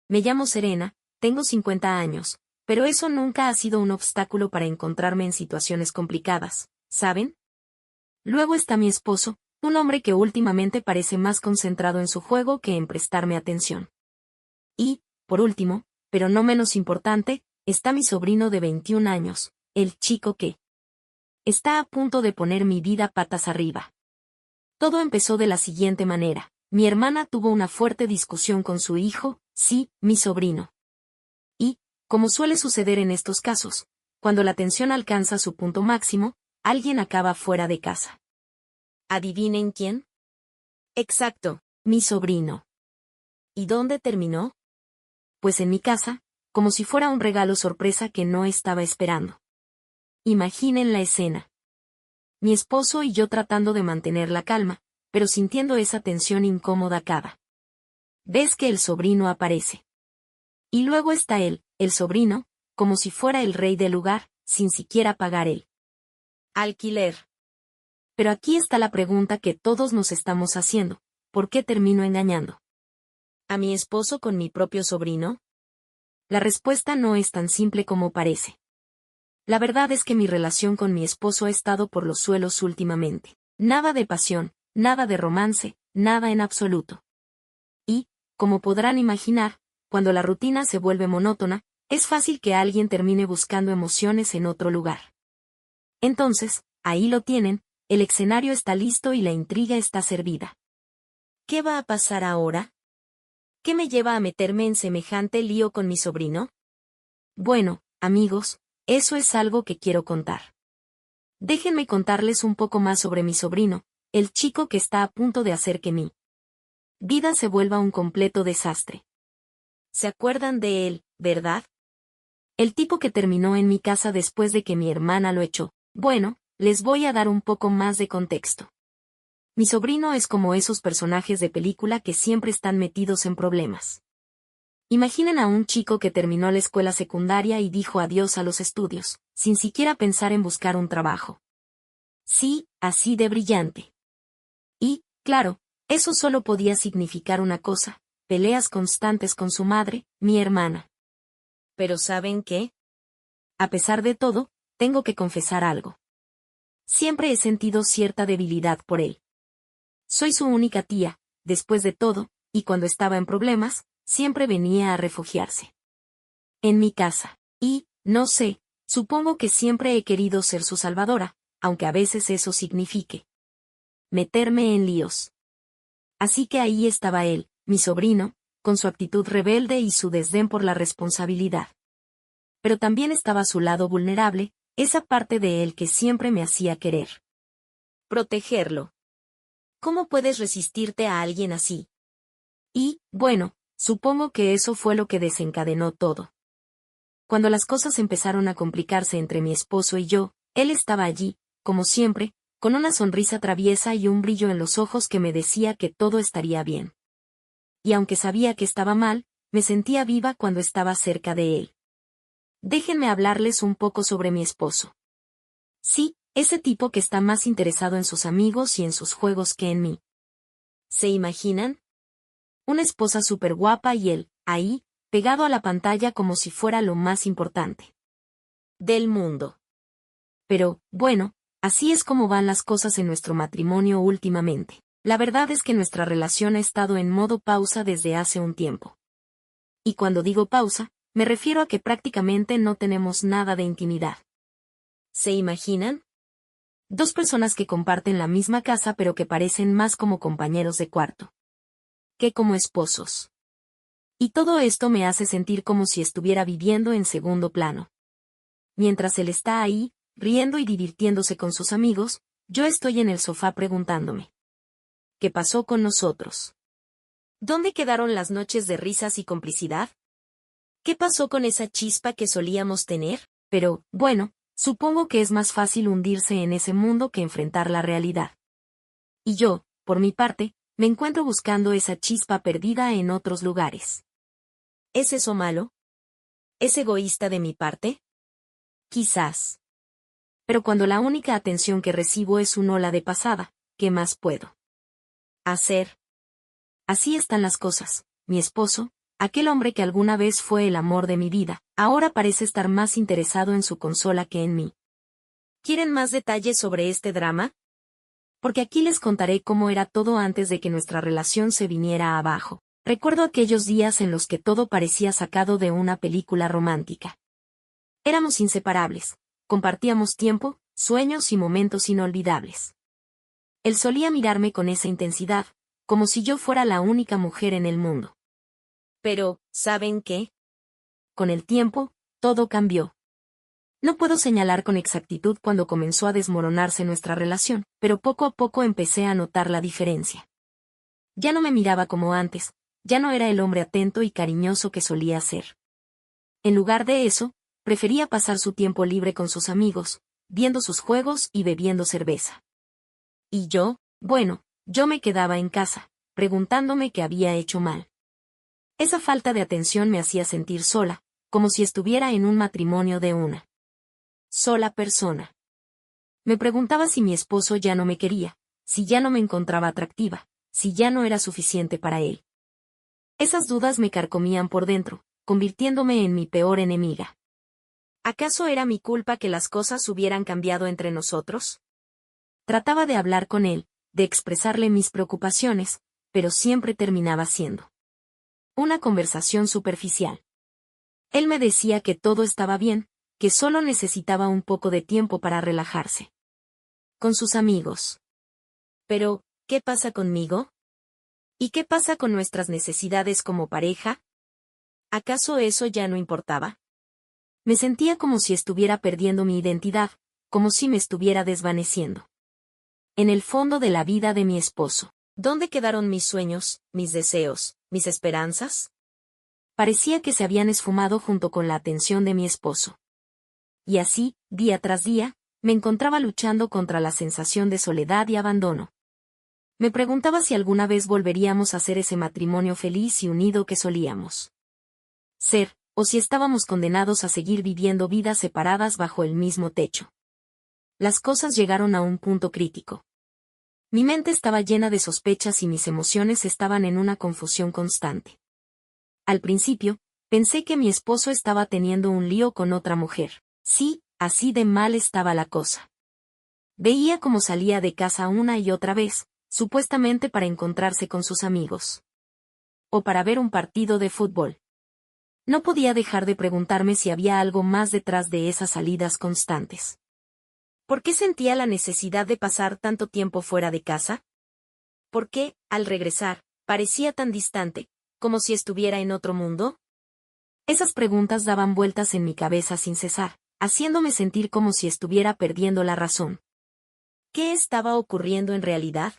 Me llamo Serena, tengo 50 años, pero eso nunca ha sido un obstáculo para encontrarme en situaciones complicadas, ¿saben? Luego está mi esposo, un hombre que últimamente parece más concentrado en su juego que en prestarme atención. Y, por último, pero no menos importante, está mi sobrino de 21 años, el chico que está a punto de poner mi vida patas arriba. Todo empezó de la siguiente manera. Mi hermana tuvo una fuerte discusión con su hijo, sí, mi sobrino. Y, como suele suceder en estos casos, cuando la tensión alcanza su punto máximo, alguien acaba fuera de casa. ¿Adivinen quién? Exacto, mi sobrino. ¿Y dónde terminó? Pues en mi casa, como si fuera un regalo sorpresa que no estaba esperando. Imaginen la escena. Mi esposo y yo tratando de mantener la calma, pero sintiendo esa tensión incómoda cada vez que el sobrino aparece. Y luego está él, el sobrino, como si fuera el rey del lugar, sin siquiera pagar el alquiler. Pero aquí está la pregunta que todos nos estamos haciendo: ¿por qué termino engañando a mi esposo con mi propio sobrino? La respuesta no es tan simple como parece. La verdad es que mi relación con mi esposo ha estado por los suelos últimamente. Nada de pasión, nada de romance, nada en absoluto. Y, como podrán imaginar, cuando la rutina se vuelve monótona, es fácil que alguien termine buscando emociones en otro lugar. Entonces, ahí lo tienen, el escenario está listo y la intriga está servida. ¿Qué va a pasar ahora? ¿Qué me lleva a meterme en semejante lío con mi sobrino? Bueno, amigos, eso es algo que quiero contar. Déjenme contarles un poco más sobre mi sobrino, el chico que está a punto de hacer que mi vida se vuelva un completo desastre. ¿Se acuerdan de él, verdad? El tipo que terminó en mi casa después de que mi hermana lo echó. Bueno, les voy a dar un poco más de contexto. Mi sobrino es como esos personajes de película que siempre están metidos en problemas. Imaginen a un chico que terminó la escuela secundaria y dijo adiós a los estudios, sin siquiera pensar en buscar un trabajo. Sí, así de brillante. Y, claro, eso solo podía significar una cosa: peleas constantes con su madre, mi hermana. Pero ¿saben qué? A pesar de todo, tengo que confesar algo. Siempre he sentido cierta debilidad por él. Soy su única tía, después de todo, y cuando estaba en problemas, siempre venía a refugiarse en mi casa. Y, no sé, supongo que siempre he querido ser su salvadora, aunque a veces eso signifique meterme en líos. Así que ahí estaba él, mi sobrino, con su actitud rebelde y su desdén por la responsabilidad. Pero también estaba su lado vulnerable, esa parte de él que siempre me hacía querer protegerlo. ¿Cómo puedes resistirte a alguien así? Y, bueno, supongo que eso fue lo que desencadenó todo. Cuando las cosas empezaron a complicarse entre mi esposo y yo, él estaba allí, como siempre, con una sonrisa traviesa y un brillo en los ojos que me decía que todo estaría bien. Y aunque sabía que estaba mal, me sentía viva cuando estaba cerca de él. Déjenme hablarles un poco sobre mi esposo. Sí, ese tipo que está más interesado en sus amigos y en sus juegos que en mí. ¿Se imaginan? Una esposa súper guapa y él, ahí, pegado a la pantalla como si fuera lo más importante del mundo. Pero, bueno, así es como van las cosas en nuestro matrimonio últimamente. La verdad es que nuestra relación ha estado en modo pausa desde hace un tiempo. Y cuando digo pausa, me refiero a que prácticamente no tenemos nada de intimidad. ¿Se imaginan? Dos personas que comparten la misma casa pero que parecen más como compañeros de cuarto que como esposos. Y todo esto me hace sentir como si estuviera viviendo en segundo plano. Mientras él está ahí, riendo y divirtiéndose con sus amigos, yo estoy en el sofá preguntándome: ¿qué pasó con nosotros? ¿Dónde quedaron las noches de risas y complicidad? ¿Qué pasó con esa chispa que solíamos tener? Pero, bueno, supongo que es más fácil hundirse en ese mundo que enfrentar la realidad. Y yo, por mi parte, me encuentro buscando esa chispa perdida en otros lugares. ¿Es eso malo? ¿Es egoísta de mi parte? Quizás. Pero cuando la única atención que recibo es un hola de pasada, ¿qué más puedo hacer? Así están las cosas, mi esposo, Aquel hombre que alguna vez fue el amor de mi vida, ahora parece estar más interesado en su consola que en mí. ¿Quieren más detalles sobre este drama? Porque aquí les contaré cómo era todo antes de que nuestra relación se viniera abajo. Recuerdo aquellos días en los que todo parecía sacado de una película romántica. Éramos inseparables, compartíamos tiempo, sueños y momentos inolvidables. Él solía mirarme con esa intensidad, como si yo fuera la única mujer en el mundo. Pero, ¿saben qué? Con el tiempo, todo cambió. No puedo señalar con exactitud cuando comenzó a desmoronarse nuestra relación, pero poco a poco empecé a notar la diferencia. Ya no me miraba como antes, ya no era el hombre atento y cariñoso que solía ser. En lugar de eso, prefería pasar su tiempo libre con sus amigos, viendo sus juegos y bebiendo cerveza. Y yo, bueno, yo me quedaba en casa, preguntándome qué había hecho mal. Esa falta de atención me hacía sentir sola, como si estuviera en un matrimonio de una sola persona. Me preguntaba si mi esposo ya no me quería, si ya no me encontraba atractiva, si ya no era suficiente para él. Esas dudas me carcomían por dentro, convirtiéndome en mi peor enemiga. ¿Acaso era mi culpa que las cosas hubieran cambiado entre nosotros? Trataba de hablar con él, de expresarle mis preocupaciones, pero siempre terminaba siendo una conversación superficial. Él me decía que todo estaba bien, que solo necesitaba un poco de tiempo para relajarse con sus amigos. Pero, ¿qué pasa conmigo? ¿Y qué pasa con nuestras necesidades como pareja? ¿Acaso eso ya no importaba? Me sentía como si estuviera perdiendo mi identidad, como si me estuviera desvaneciendo. En el fondo de la vida de mi esposo, ¿dónde quedaron mis sueños, mis deseos, mis esperanzas? Parecía que se habían esfumado junto con la atención de mi esposo. Y así, día tras día, me encontraba luchando contra la sensación de soledad y abandono. Me preguntaba si alguna vez volveríamos a ser ese matrimonio feliz y unido que solíamos ser, o si estábamos condenados a seguir viviendo vidas separadas bajo el mismo techo. Las cosas llegaron a un punto crítico. Mi mente estaba llena de sospechas y mis emociones estaban en una confusión constante. Al principio, pensé que mi esposo estaba teniendo un lío con otra mujer. Sí, así de mal estaba la cosa. Veía cómo salía de casa una y otra vez, supuestamente para encontrarse con sus amigos. O para ver un partido de fútbol. No podía dejar de preguntarme si había algo más detrás de esas salidas constantes. ¿Por qué sentía la necesidad de pasar tanto tiempo fuera de casa? ¿Por qué, al regresar, parecía tan distante, como si estuviera en otro mundo? Esas preguntas daban vueltas en mi cabeza sin cesar, haciéndome sentir como si estuviera perdiendo la razón. ¿Qué estaba ocurriendo en realidad?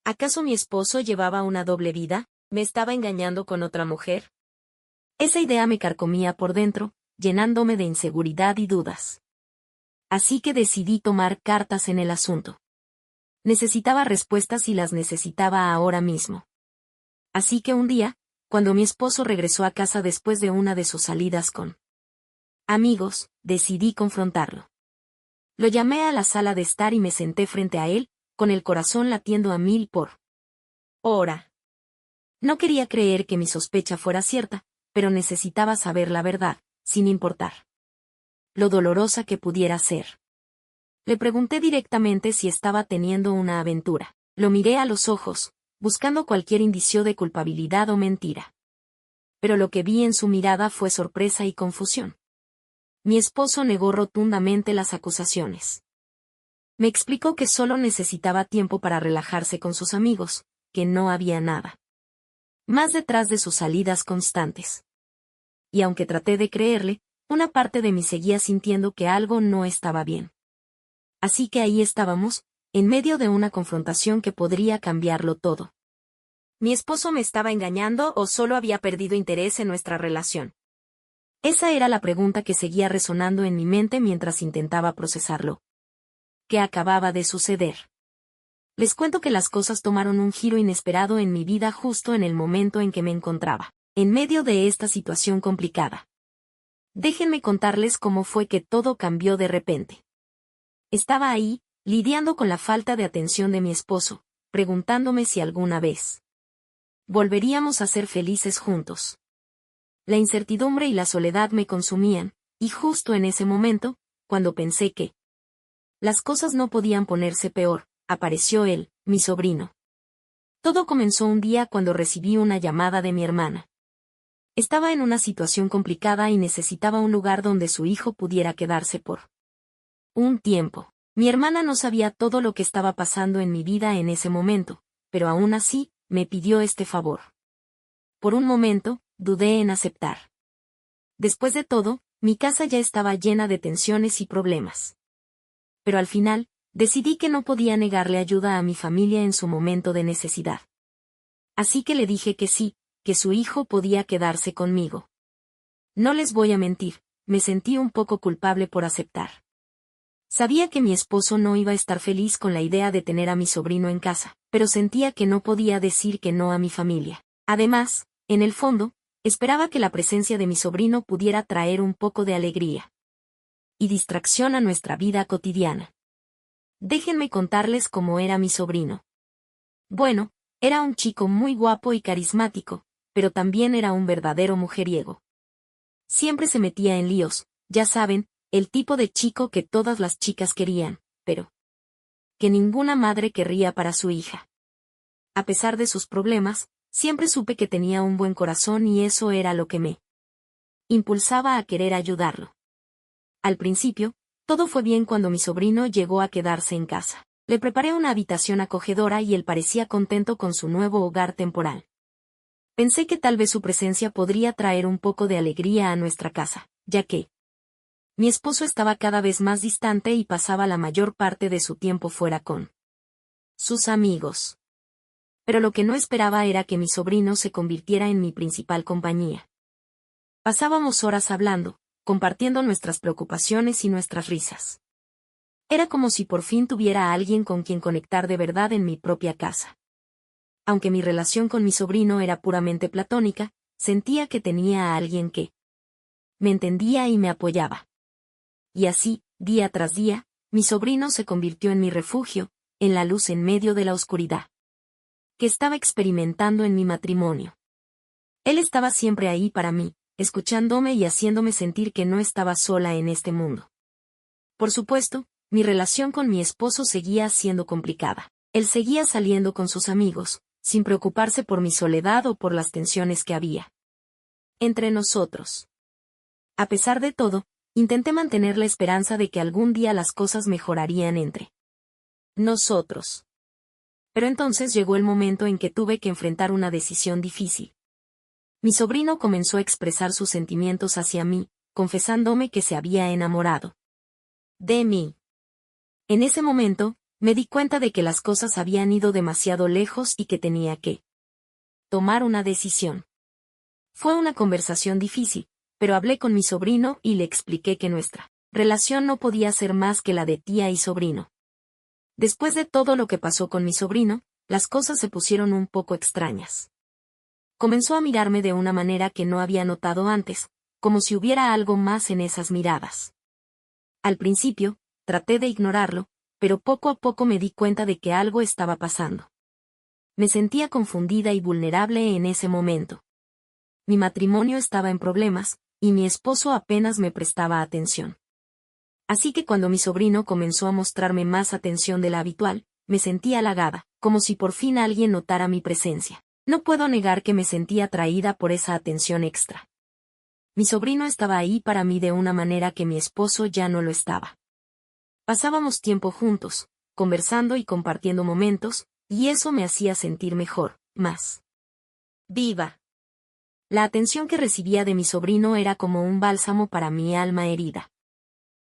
¿Acaso mi esposo llevaba una doble vida? ¿Me estaba engañando con otra mujer? Esa idea me carcomía por dentro, llenándome de inseguridad y dudas. Así que decidí tomar cartas en el asunto. Necesitaba respuestas y las necesitaba ahora mismo. Así que un día, cuando mi esposo regresó a casa después de una de sus salidas con amigos, decidí confrontarlo. Lo llamé a la sala de estar y me senté frente a él, con el corazón latiendo a 1000 por hora. No quería creer que mi sospecha fuera cierta, pero necesitaba saber la verdad, sin importar lo dolorosa que pudiera ser. Le pregunté directamente si estaba teniendo una aventura. Lo miré a los ojos, buscando cualquier indicio de culpabilidad o mentira. Pero lo que vi en su mirada fue sorpresa y confusión. Mi esposo negó rotundamente las acusaciones. Me explicó que solo necesitaba tiempo para relajarse con sus amigos, que no había nada más detrás de sus salidas constantes. Y aunque traté de creerle, una parte de mí seguía sintiendo que algo no estaba bien. Así que ahí estábamos, en medio de una confrontación que podría cambiarlo todo. ¿Mi esposo me estaba engañando o solo había perdido interés en nuestra relación? Esa era la pregunta que seguía resonando en mi mente mientras intentaba procesarlo. ¿Qué acababa de suceder? Les cuento que las cosas tomaron un giro inesperado en mi vida justo en el momento en que me encontraba, en medio de esta situación complicada. Déjenme contarles cómo fue que todo cambió de repente. Estaba ahí, lidiando con la falta de atención de mi esposo, preguntándome si alguna vez volveríamos a ser felices juntos. La incertidumbre y la soledad me consumían, y justo en ese momento, cuando pensé que las cosas no podían ponerse peor, apareció él, mi sobrino. Todo comenzó un día cuando recibí una llamada de mi hermana. Estaba en una situación complicada y necesitaba un lugar donde su hijo pudiera quedarse por un tiempo. Mi hermana no sabía todo lo que estaba pasando en mi vida en ese momento, pero aún así, me pidió este favor. Por un momento, dudé en aceptar. Después de todo, mi casa ya estaba llena de tensiones y problemas. Pero al final, decidí que no podía negarle ayuda a mi familia en su momento de necesidad. Así que le dije que sí, que su hijo podía quedarse conmigo. No les voy a mentir, me sentí un poco culpable por aceptar. Sabía que mi esposo no iba a estar feliz con la idea de tener a mi sobrino en casa, pero sentía que no podía decir que no a mi familia. Además, en el fondo, esperaba que la presencia de mi sobrino pudiera traer un poco de alegría y distracción a nuestra vida cotidiana. Déjenme contarles cómo era mi sobrino. Bueno, era un chico muy guapo y carismático, pero también era un verdadero mujeriego. Siempre se metía en líos, ya saben, el tipo de chico que todas las chicas querían, pero que ninguna madre querría para su hija. A pesar de sus problemas, siempre supe que tenía un buen corazón y eso era lo que me impulsaba a querer ayudarlo. Al principio, todo fue bien cuando mi sobrino llegó a quedarse en casa. Le preparé una habitación acogedora y él parecía contento con su nuevo hogar temporal. Pensé que tal vez su presencia podría traer un poco de alegría a nuestra casa, ya que mi esposo estaba cada vez más distante y pasaba la mayor parte de su tiempo fuera con sus amigos. Pero lo que no esperaba era que mi sobrino se convirtiera en mi principal compañía. Pasábamos horas hablando, compartiendo nuestras preocupaciones y nuestras risas. Era como si por fin tuviera a alguien con quien conectar de verdad en mi propia casa. Aunque mi relación con mi sobrino era puramente platónica, sentía que tenía a alguien que me entendía y me apoyaba. Y así, día tras día, mi sobrino se convirtió en mi refugio, en la luz en medio de la oscuridad que estaba experimentando en mi matrimonio. Él estaba siempre ahí para mí, escuchándome y haciéndome sentir que no estaba sola en este mundo. Por supuesto, mi relación con mi esposo seguía siendo complicada. Él seguía saliendo con sus amigos, sin preocuparse por mi soledad o por las tensiones que había entre nosotros. A pesar de todo, intenté mantener la esperanza de que algún día las cosas mejorarían entre nosotros. Pero entonces llegó el momento en que tuve que enfrentar una decisión difícil. Mi sobrino comenzó a expresar sus sentimientos hacia mí, confesándome que se había enamorado de mí. En ese momento, me di cuenta de que las cosas habían ido demasiado lejos y que tenía que tomar una decisión. Fue una conversación difícil, pero hablé con mi sobrino y le expliqué que nuestra relación no podía ser más que la de tía y sobrino. Después de todo lo que pasó con mi sobrino, las cosas se pusieron un poco extrañas. Comenzó a mirarme de una manera que no había notado antes, como si hubiera algo más en esas miradas. Al principio, traté de ignorarlo, pero poco a poco me di cuenta de que algo estaba pasando. Me sentía confundida y vulnerable en ese momento. Mi matrimonio estaba en problemas, y mi esposo apenas me prestaba atención. Así que cuando mi sobrino comenzó a mostrarme más atención de la habitual, me sentí halagada, como si por fin alguien notara mi presencia. No puedo negar que me sentí atraída por esa atención extra. Mi sobrino estaba ahí para mí de una manera que mi esposo ya no lo estaba. Pasábamos tiempo juntos, conversando y compartiendo momentos, y eso me hacía sentir mejor, más viva. La atención que recibía de mi sobrino era como un bálsamo para mi alma herida.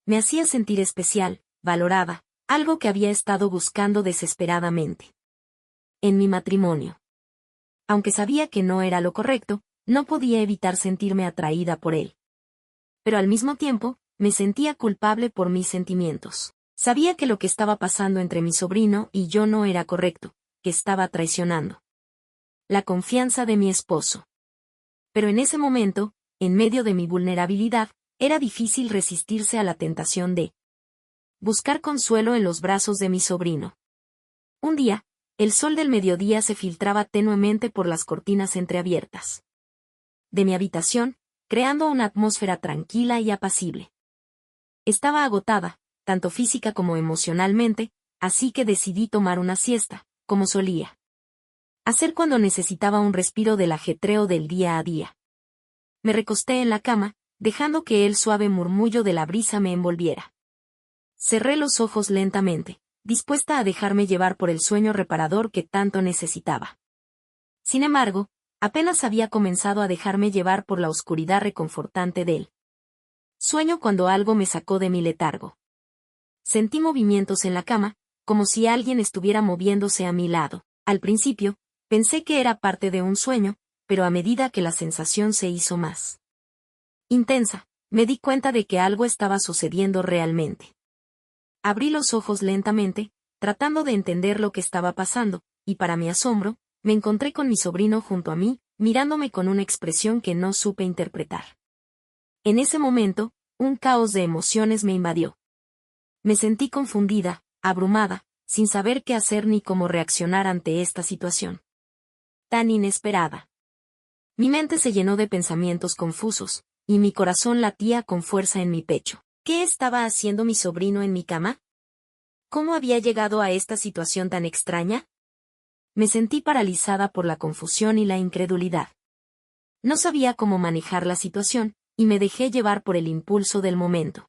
Me hacía sentir especial, valorada, algo que había estado buscando desesperadamente en mi matrimonio. Aunque sabía que no era lo correcto, no podía evitar sentirme atraída por él. Pero al mismo tiempo, me sentía culpable por mis sentimientos. Sabía que lo que estaba pasando entre mi sobrino y yo no era correcto, que estaba traicionando la confianza de mi esposo. Pero en ese momento, en medio de mi vulnerabilidad, era difícil resistirse a la tentación de buscar consuelo en los brazos de mi sobrino. Un día, el sol del mediodía se filtraba tenuemente por las cortinas entreabiertas de mi habitación, creando una atmósfera tranquila y apacible. Estaba agotada, tanto física como emocionalmente, así que decidí tomar una siesta, como solía hacer cuando necesitaba un respiro del ajetreo del día a día. Me recosté en la cama, dejando que el suave murmullo de la brisa me envolviera. Cerré los ojos lentamente, dispuesta a dejarme llevar por el sueño reparador que tanto necesitaba. Sin embargo, apenas había comenzado a dejarme llevar por la oscuridad reconfortante del sueño cuando algo me sacó de mi letargo. Sentí movimientos en la cama, como si alguien estuviera moviéndose a mi lado. Al principio, pensé que era parte de un sueño, pero a medida que la sensación se hizo más intensa, me di cuenta de que algo estaba sucediendo realmente. Abrí los ojos lentamente, tratando de entender lo que estaba pasando, y para mi asombro, me encontré con mi sobrino junto a mí, mirándome con una expresión que no supe interpretar. En ese momento, un caos de emociones me invadió. Me sentí confundida, abrumada, sin saber qué hacer ni cómo reaccionar ante esta situación tan inesperada. Mi mente se llenó de pensamientos confusos, y mi corazón latía con fuerza en mi pecho. ¿Qué estaba haciendo mi sobrino en mi cama? ¿Cómo había llegado a esta situación tan extraña? Me sentí paralizada por la confusión y la incredulidad. No sabía cómo manejar la situación, y me dejé llevar por el impulso del momento.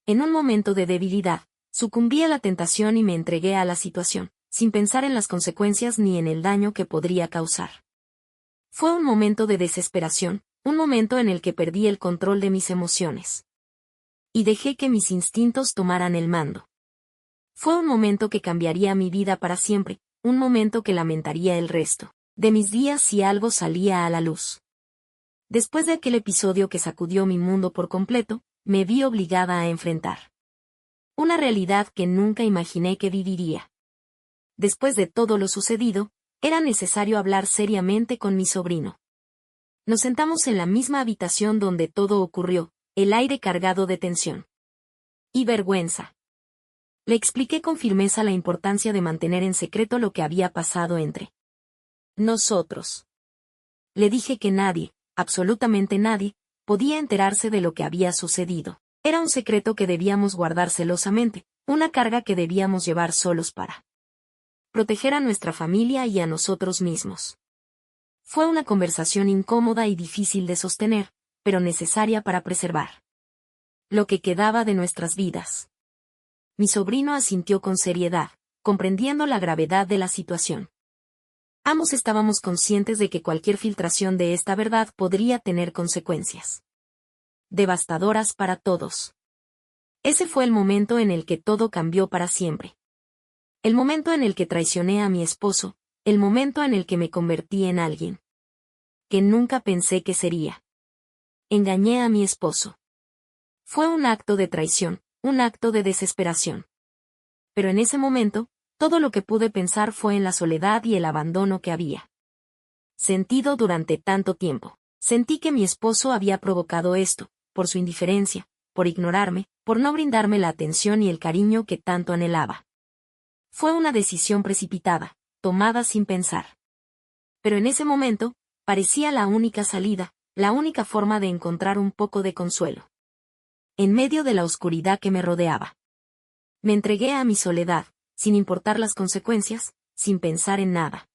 En un momento de debilidad, sucumbí a la tentación y me entregué a la situación, sin pensar en las consecuencias ni en el daño que podría causar. Fue un momento de desesperación, un momento en el que perdí el control de mis emociones. Y dejé que mis instintos tomaran el mando. Fue un momento que cambiaría mi vida para siempre, un momento que lamentaría el resto de mis días si algo salía a la luz. Después de aquel episodio que sacudió mi mundo por completo, me vi obligada a enfrentar una realidad que nunca imaginé que viviría. Después de todo lo sucedido, era necesario hablar seriamente con mi sobrino. Nos sentamos en la misma habitación donde todo ocurrió, el aire cargado de tensión y vergüenza. Le expliqué con firmeza la importancia de mantener en secreto lo que había pasado entre nosotros. Le dije que nadie, absolutamente nadie, podía enterarse de lo que había sucedido. Era un secreto que debíamos guardar celosamente, una carga que debíamos llevar solos para proteger a nuestra familia y a nosotros mismos. Fue una conversación incómoda y difícil de sostener, pero necesaria para preservar lo que quedaba de nuestras vidas. Mi sobrino asintió con seriedad, comprendiendo la gravedad de la situación. Ambos estábamos conscientes de que cualquier filtración de esta verdad podría tener consecuencias devastadoras para todos. Ese fue el momento en el que todo cambió para siempre. El momento en el que traicioné a mi esposo, el momento en el que me convertí en alguien que nunca pensé que sería. Engañé a mi esposo. Fue un acto de traición, un acto de desesperación. Pero en ese momento, todo lo que pude pensar fue en la soledad y el abandono que había sentido durante tanto tiempo. Sentí que mi esposo había provocado esto, por su indiferencia, por ignorarme, por no brindarme la atención y el cariño que tanto anhelaba. Fue una decisión precipitada, tomada sin pensar. Pero en ese momento, parecía la única salida, la única forma de encontrar un poco de consuelo. En medio de la oscuridad que me rodeaba. Me entregué a mi soledad, sin importar las consecuencias, sin pensar en nada